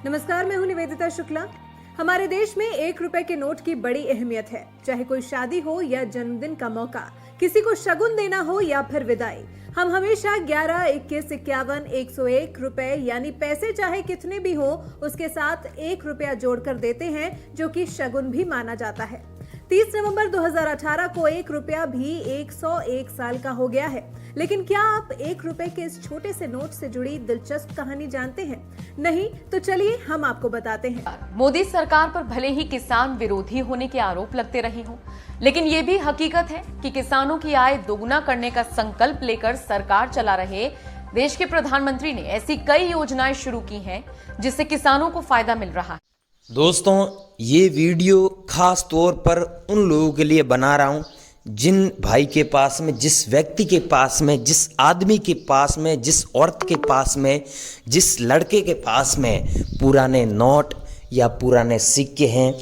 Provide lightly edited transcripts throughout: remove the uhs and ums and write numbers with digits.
नमस्कार, मैं हूं निवेदिता शुक्ला। हमारे देश में 1 रुपए के नोट की बड़ी अहमियत है। चाहे कोई शादी हो या जन्मदिन का मौका, किसी को शगुन देना हो या फिर विदाई, हम हमेशा 11, 21, 51, 101 रुपए यानी पैसे चाहे कितने भी हो उसके साथ 1 रुपया जोड़कर देते हैं, जो कि शगुन भी माना जाता है। 30 नवंबर 2018 को 1 रुपया भी 101 साल का हो गया है। लेकिन क्या आप 1 रुपए के इस छोटे से नोट से जुड़ी दिलचस्प कहानी जानते हैं? नहीं तो चलिए हम आपको बताते हैं। मोदी सरकार पर भले ही किसान विरोधी होने के आरोप लगते रहे हों, लेकिन ये भी हकीकत है कि किसानों की आय दोगुना करने का संकल्प लेकर सरकार चला रहे देश के प्रधानमंत्री ने ऐसी कई योजनाएं शुरू की हैं जिससे किसानों को फायदा मिल रहा है। दोस्तों, ये वीडियो खास तौर पर उन लोगों के लिए बना रहा हूँ जिन भाई के पास में, जिस व्यक्ति के पास में, जिस आदमी के पास में, जिस औरत के पास में, जिस लड़के के पास में पुराने नोट या पुराने सिक्के हैं,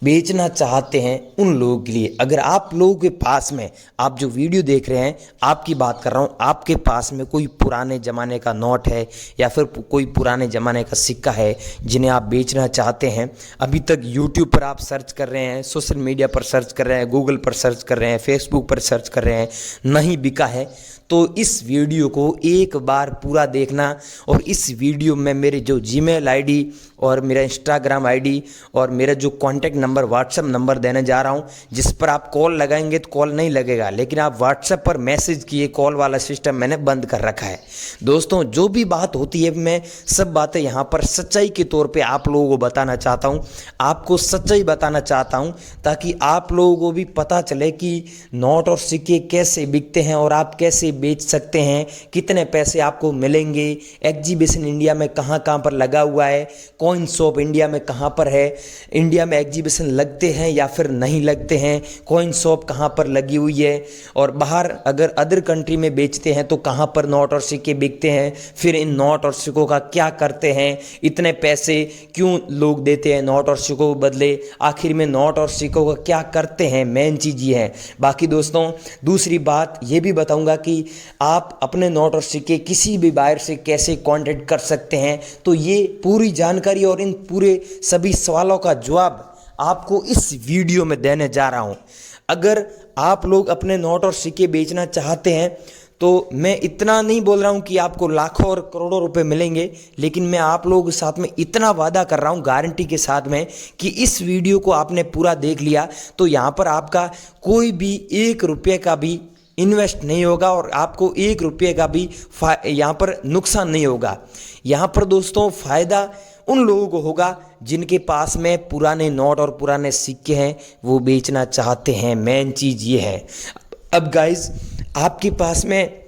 बेचना चाहते हैं, उन लोगों के लिए। अगर आप लोगों के पास में, आप जो वीडियो देख रहे हैं आपकी बात कर रहा हूँ, आपके पास में कोई पुराने ज़माने का नोट है या फिर कोई पुराने ज़माने का सिक्का है जिन्हें आप बेचना चाहते हैं, अभी तक यूट्यूब पर आप सर्च कर रहे हैं, सोशल मीडिया पर सर्च कर रहे हैं, गूगल पर सर्च कर रहे हैं, फेसबुक पर सर्च कर रहे हैं, नहीं बिका है, तो इस वीडियो को एक बार पूरा देखना। और इस वीडियो में मेरे जो जीमेल आईडी और मेरा इंस्टाग्राम आईडी और मेरा जो कॉन्टैक्ट नंबर, व्हाट्सएप नंबर देने जा रहा हूं, जिस पर आप कॉल लगाएंगे तो कॉल नहीं लगेगा, लेकिन आप व्हाट्सएप पर मैसेज किए, कॉल वाला सिस्टम मैंने बंद कर रखा है। दोस्तों, जो भी बात होती है मैं सब बातें यहाँ पर सच्चाई के तौर पर आप लोगों को बताना चाहता हूँ, आपको सच्चाई बताना चाहता हूँ, ताकि आप लोगों को भी पता चले कि नोट और सिक्के कैसे बिकते हैं और आप कैसे बेच सकते हैं, कितने पैसे आपको मिलेंगे, एग्जीबिशन इंडिया में कहाँ कहाँ पर लगा हुआ है, कॉइन शॉप इंडिया में कहाँ पर है, इंडिया में एग्जीबिशन लगते हैं या फिर नहीं लगते हैं, कॉइन शॉप कहाँ पर लगी हुई है, और बाहर अगर अदर कंट्री में बेचते हैं तो कहाँ पर नोट और सिक्के बिकते हैं, फिर इन नोट और सिक्कों का क्या करते हैं, इतने पैसे क्यों लोग देते हैं नोट और सिक्कों को बदले, आखिर में नोट और सिक्कों का क्या करते हैं, मेन चीज़ ये है। बाकी दोस्तों, दूसरी बात ये भी बताऊंगा कि आप अपने नोट और सिक्के किसी भी बायर से कैसे कांटेक्ट कर सकते हैं, तो ये पूरी जानकारी और इन पूरे सभी सवालों का जवाब आपको इस वीडियो में देने जा रहा हूं। अगर आप लोग अपने नोट और सिक्के बेचना चाहते हैं तो मैं इतना नहीं बोल रहा हूं कि आपको लाखों और करोड़ों रुपए मिलेंगे, लेकिन मैं आप लोगों के साथ में इतना वादा कर रहा हूं गारंटी के साथ में कि इस वीडियो को आपने पूरा देख लिया तो यहाँ पर आपका कोई भी 1 रुपये का भी इन्वेस्ट नहीं होगा और आपको 1 रुपये का भी यहाँ पर नुकसान नहीं होगा। यहाँ पर दोस्तों फ़ायदा उन लोगों को होगा जिनके पास में पुराने नोट और पुराने सिक्के हैं, वो बेचना चाहते हैं, मेन चीज़ ये है। अब गाइज, आपके पास में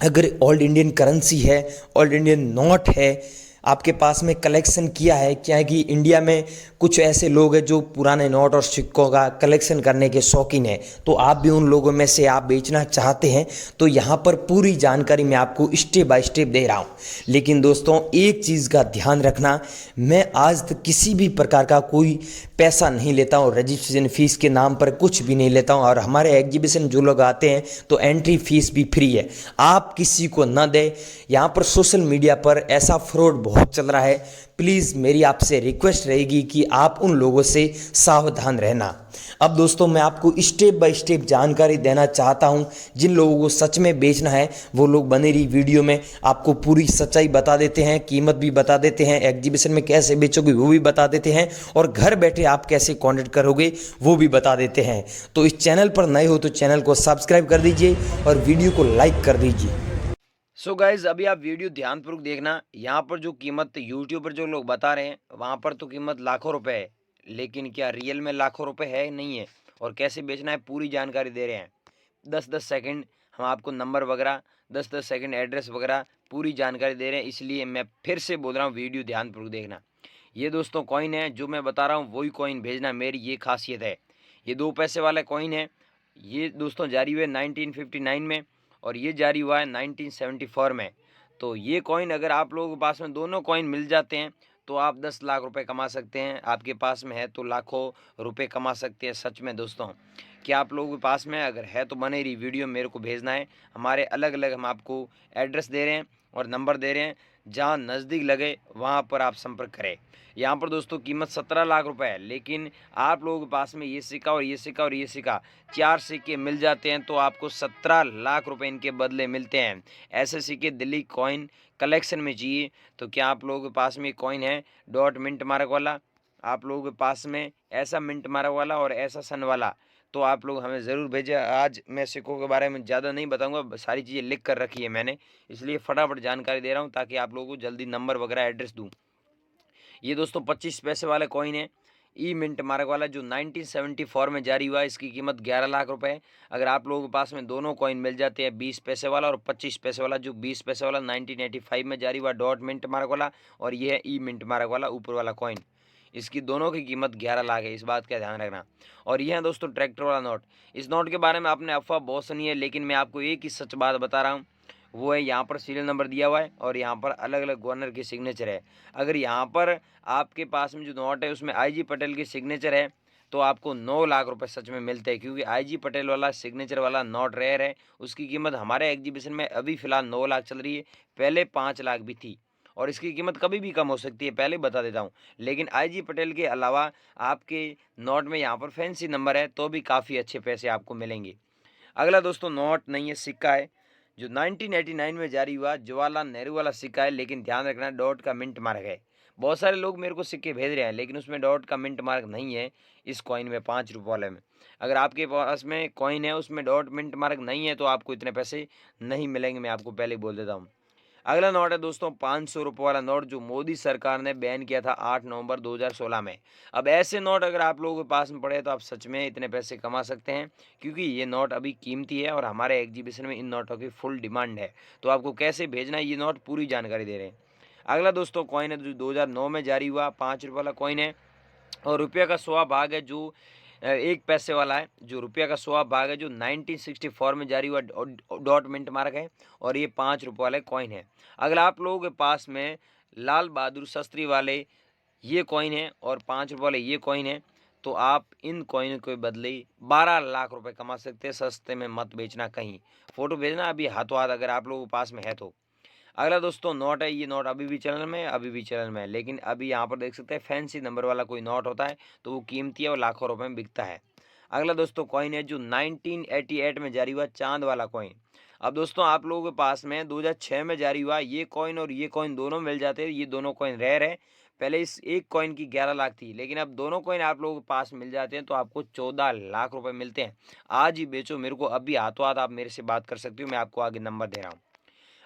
अगर ओल्ड इंडियन करेंसी है, ओल्ड इंडियन नोट है, आपके पास में कलेक्शन किया है, क्या है कि इंडिया में कुछ ऐसे लोग हैं जो पुराने नोट और सिक्कों का कलेक्शन करने के शौकीन हैं, तो आप भी उन लोगों में से आप बेचना चाहते हैं, तो यहाँ पर पूरी जानकारी मैं आपको स्टेप बाय स्टेप दे रहा हूँ। लेकिन दोस्तों, एक चीज़ का ध्यान रखना, मैं आज तक किसी भी प्रकार का कोई पैसा नहीं लेता हूँ, रजिस्ट्रेशन फ़ीस के नाम पर कुछ भी नहीं लेता हूँ, और हमारे एग्जीबिशन जो लोग आते हैं तो एंट्री फीस भी फ्री है, आप किसी को ना दें। यहाँ पर सोशल मीडिया पर ऐसा फ्रॉड बहुत चल रहा है, प्लीज़ मेरी आपसे रिक्वेस्ट रहेगी कि आप उन लोगों से सावधान रहना। अब दोस्तों, मैं आपको स्टेप बाय स्टेप जानकारी देना चाहता हूं। जिन लोगों को सच में बेचना है वो लोग बने रही वीडियो में आपको पूरी सच्चाई बता देते हैं, कीमत भी बता देते हैं, एग्जीबिशन में कैसे बेचोगे वो भी बता देते हैं, और घर बैठे आप कैसे कॉन्टेक्ट करोगे वो भी बता देते हैं। तो इस चैनल पर नए हो तो चैनल को सब्सक्राइब कर दीजिए और वीडियो को लाइक कर दीजिए। सो गाइज, अभी आप वीडियो ध्यानपूर्वक देखना। यहाँ पर जो कीमत यूट्यूब पर जो लोग बता रहे हैं वहाँ पर तो कीमत लाखों रुपए है, लेकिन क्या रियल में लाखों रुपए है नहीं है, और कैसे बेचना है पूरी जानकारी दे रहे हैं। 10-10 सेकंड हम आपको नंबर वगैरह, 10-10 सेकंड एड्रेस वगैरह पूरी जानकारी दे रहे हैं, इसलिए मैं फिर से बोल रहा हूँ वीडियो ध्यानपूर्वक देखना। ये दोस्तों कॉइन है, जो मैं बता रहा हूँ वही कॉइन भेजना, मेरी ये खासियत है। ये 2 पैसे वाला कॉइन है, ये दोस्तों जारी हुए 1959 में और ये जारी हुआ है 1974 में। तो ये कॉइन अगर आप लोगों के पास में दोनों कॉइन मिल जाते हैं तो आप 10 लाख रुपए कमा सकते हैं, आपके पास में है तो लाखों रुपए कमा सकते हैं। सच में दोस्तों, क्या आप लोगों के पास में अगर है तो बने रही वीडियो मेरे को भेजना है। हमारे अलग अलग हम आपको एड्रेस दे रहे हैं और नंबर दे रहे हैं, जहां नज़दीक लगे वहां पर आप संपर्क करें। यहाँ पर दोस्तों कीमत 17 लाख रुपए है, लेकिन आप लोगों के पास में ये सिक्का और ये सिक्का और ये सिक्का 4 सिक्के मिल जाते हैं तो आपको 17 लाख रुपए इनके बदले मिलते हैं। ऐसे सिक्के दिल्ली कॉइन कलेक्शन में चाहिए तो क्या आप लोगों के पास में कॉइन है डॉट मिंट मार्क वाला, आप लोगों के पास में ऐसा मिंट मार्क वाला और ऐसा सन वाला, तो आप लोग हमें ज़रूर भेजें। आज मैं सिक्कों के बारे में ज़्यादा नहीं बताऊंगा, सारी चीज़ें लिख कर रखी है मैंने, इसलिए फटाफट जानकारी दे रहा हूं ताकि आप लोगों को जल्दी नंबर वगैरह एड्रेस दूं। ये दोस्तों 25 पैसे वाला कॉइन है ई मिंट मार्क वाला, जो 1974 में जारी हुआ है। इसकी कीमत 11 लाख रुपए है। अगर आप लोगों के पास में दोनों कॉइन मिल जाते हैं 20 पैसे वाला और 25 पैसे वाला, जो 20 पैसे वाला 1985 में जारी हुआ डॉट मिंट मार्क वाला और ये है ई मिंट मार्क वाला ऊपर वाला कॉइन, इसकी दोनों की कीमत 11 लाख है, इस बात का ध्यान रखना। और यह है दोस्तों ट्रैक्टर वाला नोट। इस नोट के बारे में आपने अफवाह बहुत सुनी है, लेकिन मैं आपको एक ही सच बात बता रहा हूँ, वो है यहाँ पर सीरियल नंबर दिया हुआ है और यहाँ पर अलग अलग गवर्नर की सिग्नेचर है। अगर यहाँ पर आपके पास में जो नोट है उसमें IG पटेल की सिग्नेचर है तो आपको 9 लाख रुपए सच में मिलते हैं, क्योंकि IG पटेल वाला सिग्नेचर वाला नोट रेयर है। उसकी कीमत हमारे एग्जीबिशन में अभी फ़िलहाल 9 लाख चल रही है, पहले 5 लाख भी थी और इसकी कीमत कभी भी कम हो सकती है, पहले बता देता हूँ। लेकिन IG पटेल के अलावा आपके नोट में यहाँ पर फैंसी नंबर है तो भी काफ़ी अच्छे पैसे आपको मिलेंगे। अगला दोस्तों नोट नहीं है, सिक्का है जो 1989 में जारी हुआ, जवाहरलाल नेहरू वाला सिक्का है, लेकिन ध्यान रखना डॉट का मिंट मार्क है। बहुत सारे लोग मेरे को सिक्के भेज रहे हैं लेकिन उसमें डॉट का मिंट मार्क नहीं है इस कॉइन में, 5 रुपये वाले में। अगर आपके पास में कॉइन है उसमें डॉट मिंट मार्क नहीं है तो आपको इतने पैसे नहीं मिलेंगे, मैं आपको पहले ही बोल देता हूँ। अगला नोट है दोस्तों 500 रुपये वाला नोट, जो मोदी सरकार ने बैन किया था 8 नवंबर 2016 में। अब ऐसे नोट अगर आप लोगों के पास में पड़े तो आप सच में इतने पैसे कमा सकते हैं, क्योंकि ये नोट अभी कीमती है और हमारे एग्जीबिशन में इन नोटों की फुल डिमांड है। तो आपको कैसे भेजना है ये नोट पूरी जानकारी दे रहे हैं। अगला दोस्तों कॉइन है जो 2009 में जारी हुआ, 5 रुपये वाला कॉइन है और रुपये का 100 भाग है, जो 1 पैसे वाला है, जो रुपया का 100 भाग है, जो 1964 में जारी हुआ डॉट मिंट मार्क है और ये 5 रुपये वाले कॉइन है। अगर आप लोगों के पास में लाल बहादुर शास्त्री वाले ये कॉइन है और 5 रुपये वाले ये कॉइन है तो आप इन कॉइन के बदले 12 लाख रुपए कमा सकते हैं। सस्ते में मत बेचना कहीं, फ़ोटो भेजना अभी हाथों हाथ अगर आप लोगों के पास में है तो। अगला दोस्तों नोट है, ये नोट अभी भी चलन में है, अभी भी चलन में है, लेकिन अभी यहाँ पर देख सकते हैं फैंसी नंबर वाला कोई नोट होता है तो वो कीमती है और लाखों रुपए में बिकता है। अगला दोस्तों कॉइन है जो 1988 में जारी हुआ चांद वाला कॉइन। अब दोस्तों आप लोगों के पास में 2006 में जारी हुआ ये कॉइन और ये कॉइन दोनों मिल जाते हैं, ये दोनों कॉइन रेयर है। पहले इस एक कॉइन की 11 लाख थी, लेकिन अब दोनों कॉइन आप लोगों के पास मिल जाते हैं तो आपको 14 लाख रुपए मिलते हैं। आज ही बेचो, मेरे को अभी हाथों हाथ आप मेरे से बात कर सकते हो, मैं आपको आगे नंबर दे रहा हूँ।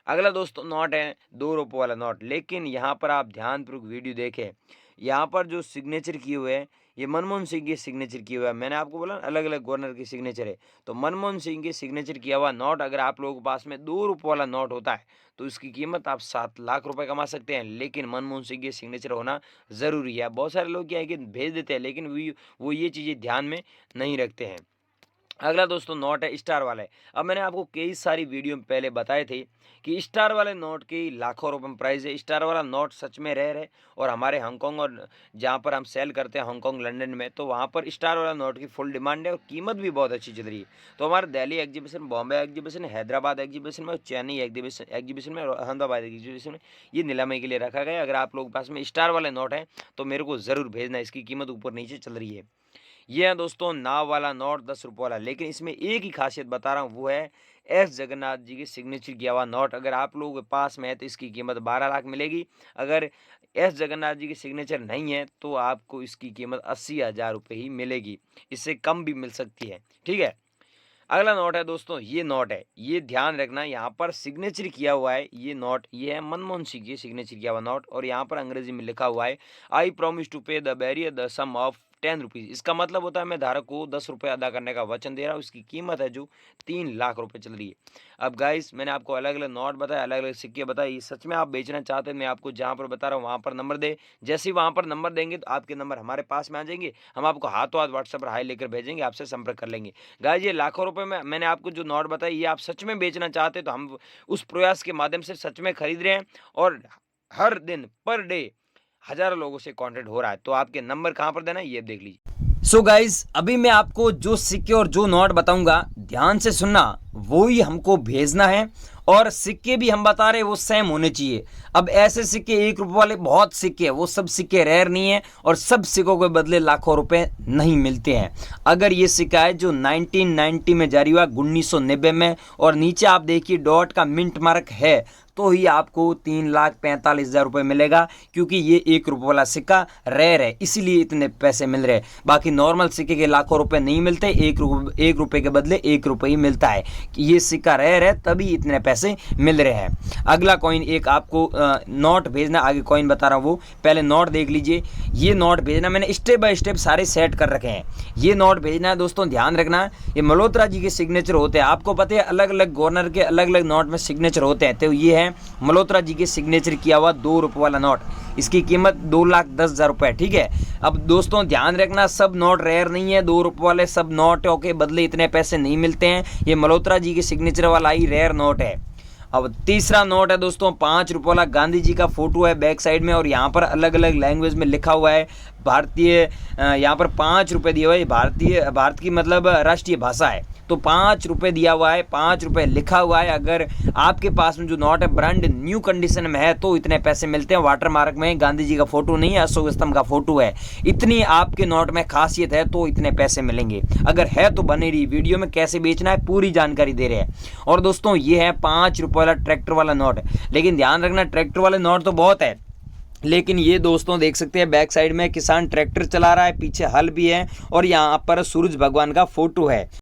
अगला दोस्तों नोट है 2 रुपये वाला नोट, लेकिन यहाँ पर आप ध्यानपूर्वक वीडियो देखें, यहाँ पर जो सिग्नेचर किए हुए हैं ये मनमोहन सिंह के सिग्नेचर किए हुए हैं। मैंने आपको बोला अलग अलग गवर्नर की सिग्नेचर है, तो मनमोहन सिंह के सिग्नेचर किया हुआ नोट अगर आप लोगों के पास में 2 रुपये वाला नोट होता है तो इसकी कीमत आप 7 लाख रुपए कमा सकते हैं, लेकिन मनमोहन सिंह के सिग्नेचर होना ज़रूरी है। बहुत सारे लोग क्या है कि भेज देते हैं लेकिन वो ये चीज़ें ध्यान में नहीं रखते हैं। अगला दोस्तों नोट है स्टार वाले। अब मैंने आपको कई सारी वीडियो में पहले बताए थे कि स्टार वाले नोट की लाखों रुपए में प्राइस है। स्टार वाला नोट सच में रेयर है और हमारे हांगकांग और जहाँ पर हम सेल करते हैं हांगकांग लंदन में, तो वहाँ पर स्टार वाला नोट की फुल डिमांड है और कीमत भी बहुत अच्छी चल रही है। तो हमारे Delhi exhibition, Bombay exhibition, Hyderabad exhibition में, चेन्नई एग्जीबिशन में और अहमदाबाद एग्जीबिशन में ये नीलामी के लिए रखा गया। अगर आप लोगों के पास में स्टार वाले नोट हैं तो मेरे को ज़रूर भेजना, इसकी कीमत ऊपर नीचे चल रही है। ये है दोस्तों नाव वाला नोट 10 रुपये वाला, लेकिन इसमें एक ही खासियत बता रहा हूँ, वो है एस जगन्नाथ जी की सिग्नेचर किया हुआ नोट। अगर आप लोगों के पास में है तो इसकी कीमत 12 लाख मिलेगी। अगर एस जगन्नाथ जी की सिग्नेचर नहीं है तो आपको इसकी कीमत 80,000 रुपये ही मिलेगी, इससे कम भी मिल सकती है, ठीक है। अगला नोट है दोस्तों, ये नोट है, ये ध्यान रखना, यहाँ पर सिग्नेचर किया हुआ है ये नोट, ये है मनमोहन सिंह की सिग्नेचर किया हुआ नोट और यहाँ पर अंग्रेजी में लिखा हुआ है I promise to pay the bearer the sum of 10 rupees. इसका मतलब होता है मैं धारक को 10 रुपये अदा करने का वचन दे रहा हूँ। इसकी कीमत है जो 3 लाख रुपए चल रही है। अब गाइस मैंने आपको अलग अलग नोट बताया, अलग अलग सिक्के बताए, ये सच में आप बेचना चाहते हैं मैं आपको जहाँ पर बता रहा हूँ वहाँ पर नंबर दे। जैसे ही वहाँ पर नंबर देंगे तो आपके नंबर हमारे पास में आ जाएंगे, हम आपको हाथों हाथ व्हाट्सएप पर हाई लेकर भेजेंगे, आपसे संपर्क कर लेंगे। गाइस ये लाखों रुपये में मैंने आपको जो नोट बताई ये आप सच में बेचना चाहते तो हम उस प्रयास के माध्यम से सच में खरीद रहे हैं और हर दिन पर डे हजारों लोगों से कांटेक्ट हो रहा है। तो आपके नंबर कहाँ पर देना है ये देख लीजिए। सो गाइज अभी मैं आपको जो सिक्के और जो नोट बताऊंगा ध्यान से सुनना, वो ही हमको भेजना है और सिक्के भी हम बता रहे हैं वो सेम होने चाहिए। अब ऐसे सिक्के 1 रुपये वाले बहुत सिक्के हैं, वो सब सिक्के रेयर नहीं है और सब सिक्कों के बदले लाखों रुपए नहीं मिलते हैं। अगर ये सिक्का है जो 1990 में जारी हुआ, 1990 में, और नीचे आप देखिए डॉट का मिंट मार्क है, तो ही आपको 3,45,000 रुपये मिलेगा, क्योंकि ये 1 रुपये वाला सिक्का रेयर है, इसीलिए इतने पैसे मिल रहे हैं। बाकी नॉर्मल सिक्के के लाखों रुपए नहीं मिलते, 1 रुपये के बदले 1 रुपये ही मिलता है। ये सिक्का रेयर है तभी इतने पैसे मिल रहे हैं। अगला कॉइन एक आपको नोट भेजना, आगे कॉइन बता रहा हूँ, वो पहले नोट देख लीजिए। ये नोट भेजना मैंने स्टेप बाय स्टेप सारे सेट कर रखे हैं। ये नोट भेजना है दोस्तों, ध्यान रखना, ये मल्होत्रा जी के सिग्नेचर होते हैं। आपको पता है अलग अलग गवर्नर के अलग अलग नोट में सिग्नेचर होते हैं, तो ये है मल्होत्रा जी के सिग्नेचर किया हुआ 2 रुपये वाला नोट। इसकी कीमत 2,10,000 रुपये। ठीक है, अब दोस्तों ध्यान रखना, सब नोट रेयर नहीं है, 2 रुपये वाले सब नोटों के बदले इतने पैसे नहीं मिलते हैं। ये मल्होत्रा जी के सिग्नेचर वाला ही रेयर नोट है। अब तीसरा नोट है दोस्तों 5 रुपये वाला, गांधी जी का फोटो है बैक साइड में और यहाँ पर अलग अलग लैंग्वेज में लिखा हुआ है भारतीय, यहाँ पर 5 रुपये दिया हुआ है, भारत की मतलब राष्ट्रीय भाषा है, तो 5 रुपये दिया हुआ है, 5 रुपये लिखा हुआ है। अगर आपके पास में जो नोट है ब्रांड न्यू कंडीशन में है तो इतने पैसे मिलते हैं। वाटर मार्क में गांधी जी का फोटो नहीं है, अशोक स्तंभ का फोटो है। इतनी आपके नोट में खासियत है तो इतने पैसे मिलेंगे। अगर है तो बने रही वीडियो में, कैसे बेचना है पूरी जानकारी दे रहे हैं। और दोस्तों ये है 5 रुपये वाला ट्रैक्टर वाला नोट, लेकिन ध्यान रखना ट्रैक्टर वाले नोट तो बहुत है, लेकिन ये दोस्तों देख सकते हैं बैक साइड में किसान ट्रैक्टर चला रहा है, पीछे हल भी है और यहाँ पर सूरज भगवान का फोटो है।